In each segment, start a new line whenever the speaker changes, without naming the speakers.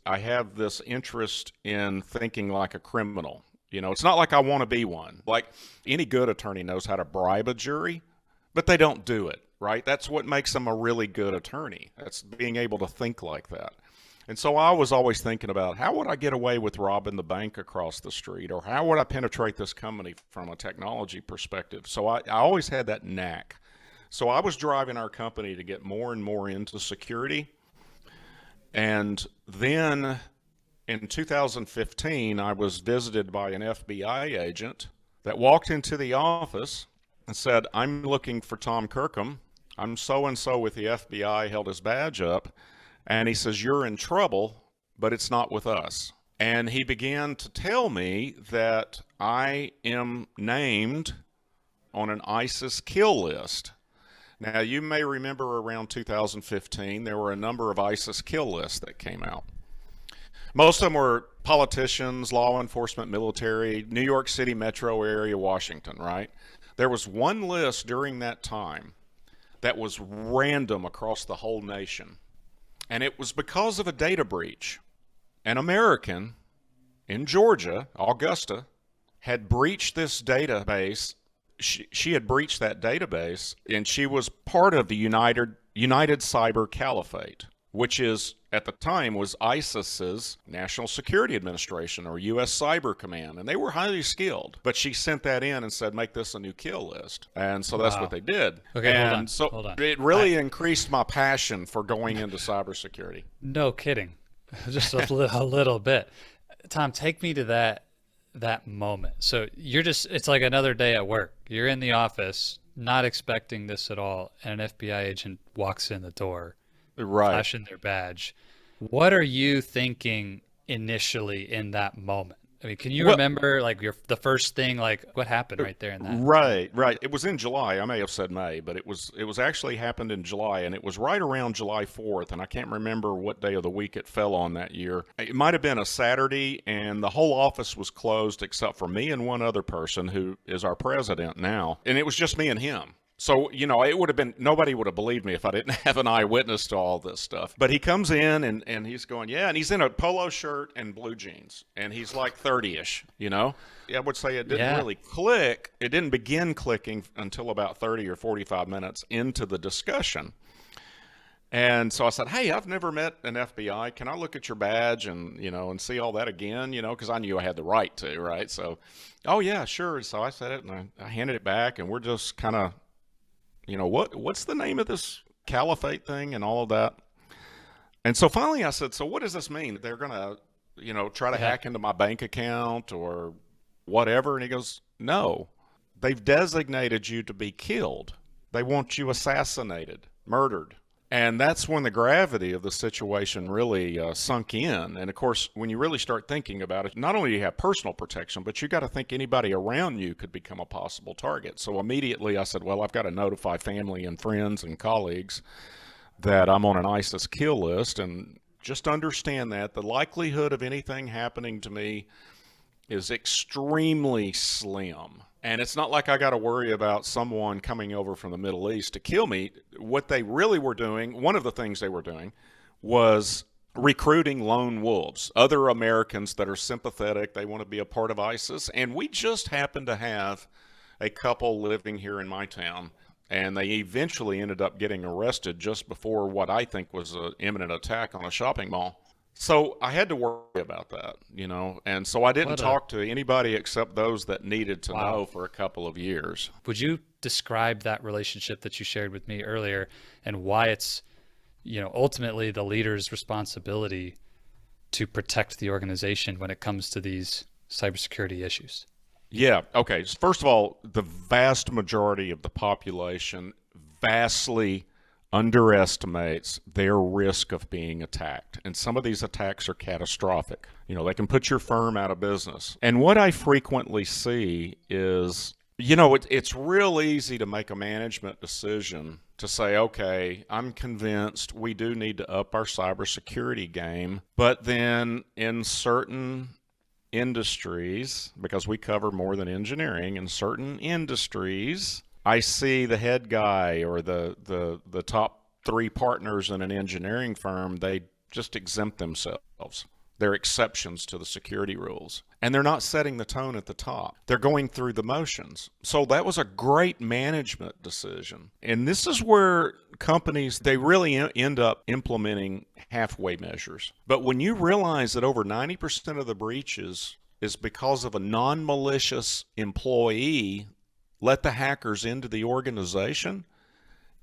I have this interest in thinking like a criminal. It's not like I want to be one. Like any good attorney knows how to bribe a jury, but they don't do it, right? That's what makes them a really good attorney. That's being able to think like that. And so I was always thinking about how would I get away with robbing the bank across the street, or how would I penetrate this company from a technology perspective? So I always had that knack. So I was driving our company to get more and more into security. And then in 2015, I was visited by an FBI agent that walked into the office and said, "I'm looking for Tom Kirkham. I'm so-and-so with the FBI," held his badge up. And he says, "You're in trouble, but it's not with us." And he began to tell me that I am named on an ISIS kill list. Now, you may remember around 2015, there were a number of ISIS kill lists that came out. Most of them were politicians, law enforcement, military, New York City metro area, Washington, right? There was one list during that time that was random across the whole nation. And it was because of a data breach. An American in Georgia, Augusta, had breached this database. She had breached that database, and she was part of the United Cyber Caliphate, which is, at the time, was ISIS's National Security Administration, or U.S. Cyber Command, and they were highly skilled. But she sent that in and said, "Make this a new kill list." And so that's what they did.
Okay,
and
hold on.
it really increased my passion for going into cybersecurity.
No kidding. Just a little bit. Tom, take me to that moment. So it's like another day at work. You're in the office, not expecting this at all, and an FBI agent walks in the door,
Right.
flashing their badge. What are you thinking initially in that moment? I mean, can you remember like the first thing, like what happened right there in that?
Right. It was in July. I may have said May, but it was actually happened in July, and it was right around July 4th, and I can't remember what day of the week it fell on that year. It might have been a Saturday, and the whole office was closed except for me and one other person who is our president now, and it was just me and him. So, it would have been, nobody would have believed me if I didn't have an eyewitness to all this stuff. But he comes in and he's going, yeah, and he's in a polo shirt and blue jeans, and he's like 30-ish, I would say it didn't really click. It didn't begin clicking until about 30 or 45 minutes into the discussion. And so I said, "Hey, I've never met an FBI. Can I look at your badge and, and see all that again? Because I knew I had the right to, right? So, oh yeah, sure. So I said it, and I handed it back, and we're just kind of, what's the name of this caliphate thing and all of that? And so finally I said, "So what does this mean? They're going to, try to hack into my bank account or whatever?" And he goes, "No, they've designated you to be killed. They want you assassinated, murdered." And that's when the gravity of the situation really sunk in. And of course, when you really start thinking about it, not only do you have personal protection, but you got to think anybody around you could become a possible target. So immediately I said, well, I've got to notify family and friends and colleagues that I'm on an ISIS kill list, and just understand that the likelihood of anything happening to me is extremely slim. And it's not like I got to worry about someone coming over from the Middle East to kill me. What they really were doing, one of the things they were doing, was recruiting lone wolves, other Americans that are sympathetic. They want to be a part of ISIS. And we just happened to have a couple living here in my town, and they eventually ended up getting arrested just before what I think was an imminent attack on a shopping mall. So I had to worry about that, and so I didn't talk to anybody except those that needed to know for a couple of years.
Would you describe that relationship that you shared with me earlier and why it's, ultimately the leader's responsibility to protect the organization when it comes to these cybersecurity issues?
Yeah. Okay. First of all, the vast majority of the population vastly underestimates their risk of being attacked. And some of these attacks are catastrophic. They can put your firm out of business. And what I frequently see is, it's real easy to make a management decision to say, okay, I'm convinced we do need to up our cybersecurity game. But then in certain industries, because we cover more than engineering, in certain industries, I see the head guy or the top three partners in an engineering firm, they just exempt themselves. They're exceptions to the security rules. And they're not setting the tone at the top. They're going through the motions. So that was a great management decision. And this is where companies, they really end up implementing halfway measures. But when you realize that over 90% of the breaches is because of a non-malicious employee let the hackers into the organization,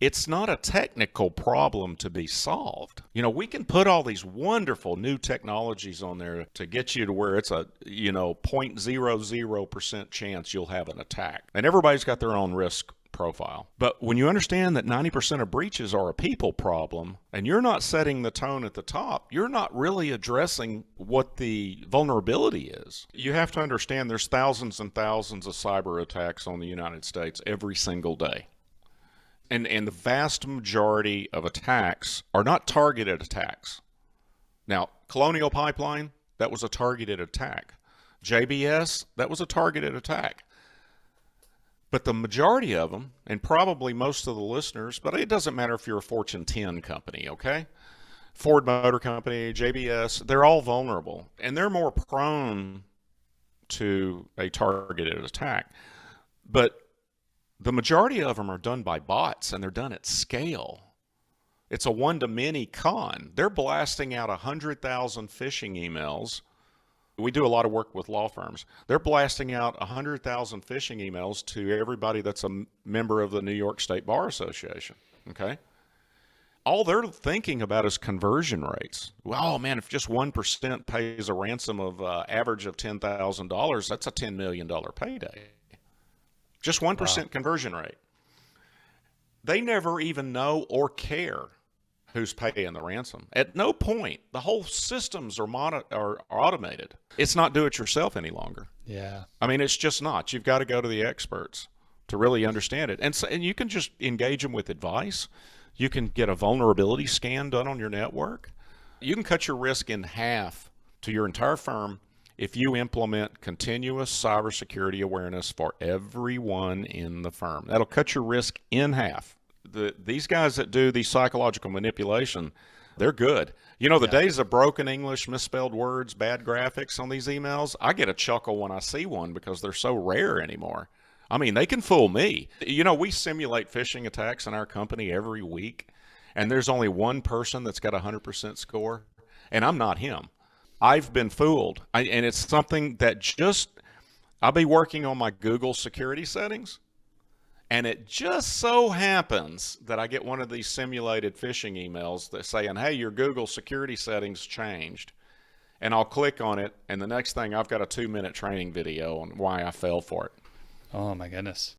it's not a technical problem to be solved. You know, we can put all these wonderful new technologies on there to get you to where it's a, 0.00% chance you'll have an attack. And everybody's got their own risk profile. But when you understand that 90% of breaches are a people problem, and you're not setting the tone at the top, you're not really addressing what the vulnerability is. You have to understand there's thousands and thousands of cyber attacks on the United States every single day. And the vast majority of attacks are not targeted attacks. Now, Colonial Pipeline, that was a targeted attack. JBS, that was a targeted attack. But the majority of them, and probably most of the listeners, but it doesn't matter if you're a Fortune 10 company, okay? Ford Motor Company, JBS, they're all vulnerable. And they're more prone to a targeted attack. But the majority of them are done by bots, and they're done at scale. It's a one-to-many con. They're blasting out 100,000 phishing emails. We do a lot of work with law firms. They're blasting out 100,000 phishing emails to everybody that's a member of the New York State Bar Association, okay? All they're thinking about is conversion rates. Well, man, if just 1% pays a ransom of average of $10,000, that's a $10 million payday. Just 1% conversion rate. They never even know or care who's paying the ransom. At no point, the whole systems are automated. It's not do-it-yourself any longer.
Yeah.
I mean, it's just not. You've got to go to the experts to really understand it. And you can just engage them with advice. You can get a vulnerability scan done on your network. You can cut your risk in half to your entire firm if you implement continuous cybersecurity awareness for everyone in the firm. That'll cut your risk in half. These guys that do the psychological manipulation, they're good. You know, the days of broken English, misspelled words, bad graphics on these emails, I get a chuckle when I see one because they're so rare anymore. I mean, they can fool me. You know, we simulate phishing attacks in our company every week, and there's only one person that's got a 100% score, and I'm not him. I've been fooled, and it's something that I'll be working on my Google security settings, and it just so happens that I get one of these simulated phishing emails that saying, hey, your Google security settings changed. And I'll click on it, and the next thing, I've got a 2-minute training video on why I fell for it.
Oh, my goodness.